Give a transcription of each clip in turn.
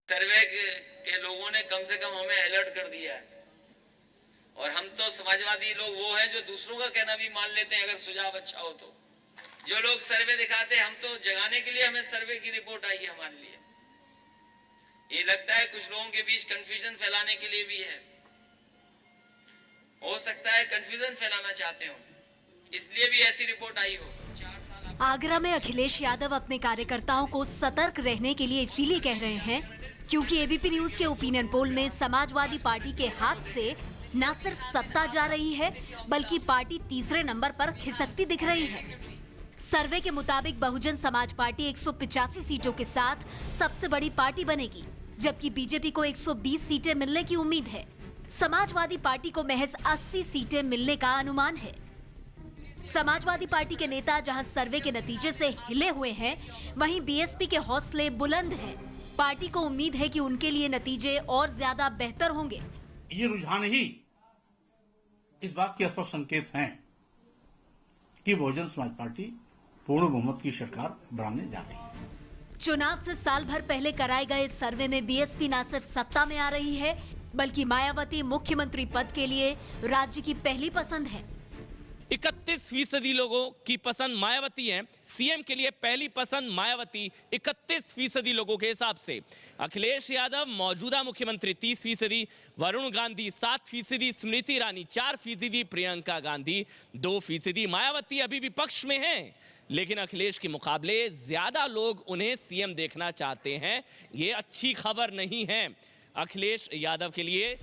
सर्वे के लोगों ने कम से कम हमें अलर्ट कर दिया है और हम तो समाजवादी लोग वो हैं जो दूसरों का कहना भी मान लेते हैं अगर सुझाव अच्छा हो तो। जो लोग सर्वे दिखाते हैं हम तो जगाने के लिए हमें सर्वे की रिपोर्ट आई है हमारे लिए। ये लगता है कुछ लोगों के बीच कंफ्यूजन फैलाने के लिए भी है, हो सकता है कंफ्यूजन फैलाना चाहते हो, इसलिए भी ऐसी रिपोर्ट आई हो। आगरा में अखिलेश यादव अपने कार्यकर्ताओं को सतर्क रहने के लिए इसीलिए कह रहे हैं क्योंकि एबीपी न्यूज के ओपिनियन पोल में समाजवादी पार्टी के हाथ से न सिर्फ सत्ता जा रही है बल्कि पार्टी तीसरे नंबर पर खिसकती दिख रही है। सर्वे के मुताबिक बहुजन समाज पार्टी 185 सीटों के साथ सबसे बड़ी पार्टी बनेगी, जबकि बीजेपी को 120 सीटें मिलने की उम्मीद है। समाजवादी पार्टी को महज 80 सीटें मिलने का अनुमान है। समाजवादी पार्टी के नेता जहां सर्वे के नतीजे से हिले हुए हैं, वहीं बीएसपी के हौसले बुलंद हैं। पार्टी को उम्मीद है कि उनके लिए नतीजे और ज्यादा बेहतर होंगे। ये रुझान ही इस बात के स्पष्ट संकेत हैं कि बहुजन समाज पार्टी पूर्ण बहुमत की सरकार बनाने जा रही है। चुनाव से साल भर पहले कराए गए सर्वे में बीएसपी न सिर्फ सत्ता में आ रही है बल्कि मायावती मुख्यमंत्री पद के लिए राज्य की पहली पसंद है। 31% लोगों की पसंद मायावती है। सीएम के लिए पहली पसंद मायावती 31% लोगों के हिसाब से। अखिलेश यादव मौजूदा मुख्यमंत्री 30%, वरुण गांधी 7%, स्मृति ईरानी 4%, प्रियंका गांधी 2%। मायावती अभी विपक्ष में हैं, लेकिन अखिलेश के मुकाबले ज्यादा लोग उन्हें सीएम देखना चाहते हैं। ये अच्छी खबर नहीं है अखिलेश यादव के लिए।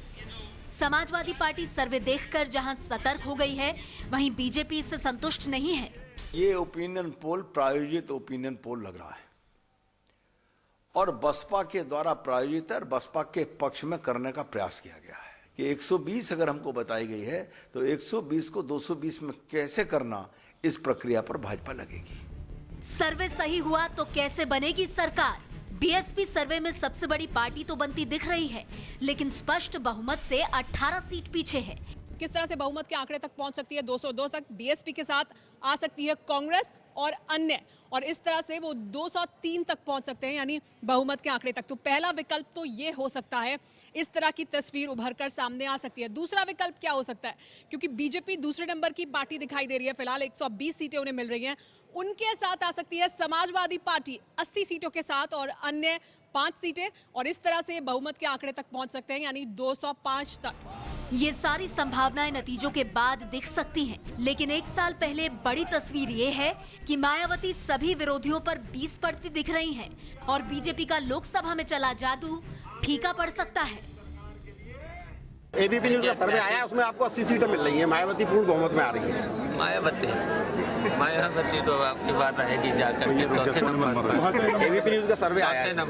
समाजवादी पार्टी सर्वे देखकर जहां सतर्क हो गई है, वहीं बीजेपी इससे संतुष्ट नहीं है। ये ओपिनियन पोल प्रायोजित ओपिनियन पोल लग रहा है और बसपा के द्वारा प्रायोजित है और बसपा के पक्ष में करने का प्रयास किया गया है कि 120 अगर हमको बताई गई है तो 120 को 220 में कैसे करना, इस प्रक्रिया पर भाजपा लगेगी। सर्वे सही हुआ तो कैसे बनेगी सरकार? बीएसपी सर्वे में सबसे बड़ी पार्टी तो बनती दिख रही है, लेकिन स्पष्ट बहुमत से 18 सीट पीछे है। किस तरह से बहुमत के आंकड़े तक पहुंच सकती है? 202 तक बीएसपी के साथ आ सकती है कांग्रेस और अन्य, और इस तरह से वो 203 तक पहुंच सकते हैं, यानी बहुमत के आंकड़े तक। तो पहला विकल्प तो ये हो सकता है, इस तरह की तस्वीर उभरकर सामने आ सकती है। दूसरा विकल्प क्या हो सकता है? क्योंकि बीजेपी दूसरे नंबर की पार्टी दिखाई दे रही है, फिलहाल 120 सीटें उन्हें मिल रही हैं, उनके साथ आ सकती है समाजवादी पार्टी 80 सीटों के साथ और अन्य 5 सीटें, और इस तरह से बहुमत के आंकड़े तक पहुंच सकते हैं, यानी 205 तक। ये सारी संभावनाएं नतीजों के बाद दिख सकती हैं, लेकिन एक साल पहले बड़ी तस्वीर ये है कि मायावती सभी विरोधियों पर 20 पड़ती दिख रही हैं और बीजेपी का लोकसभा में चला जादू फीका पड़ सकता है। एबीपी न्यूज का सर्वे आया है, उसमें आपको 80 सीटें मिल रही हैं, मायावती पूर्ण बहुमत में आ रही है। मायावती तो आपकी बात रहेगी जाकर के चौथे नंबर पर। एबीपी न्यूज का सर्वे आया है।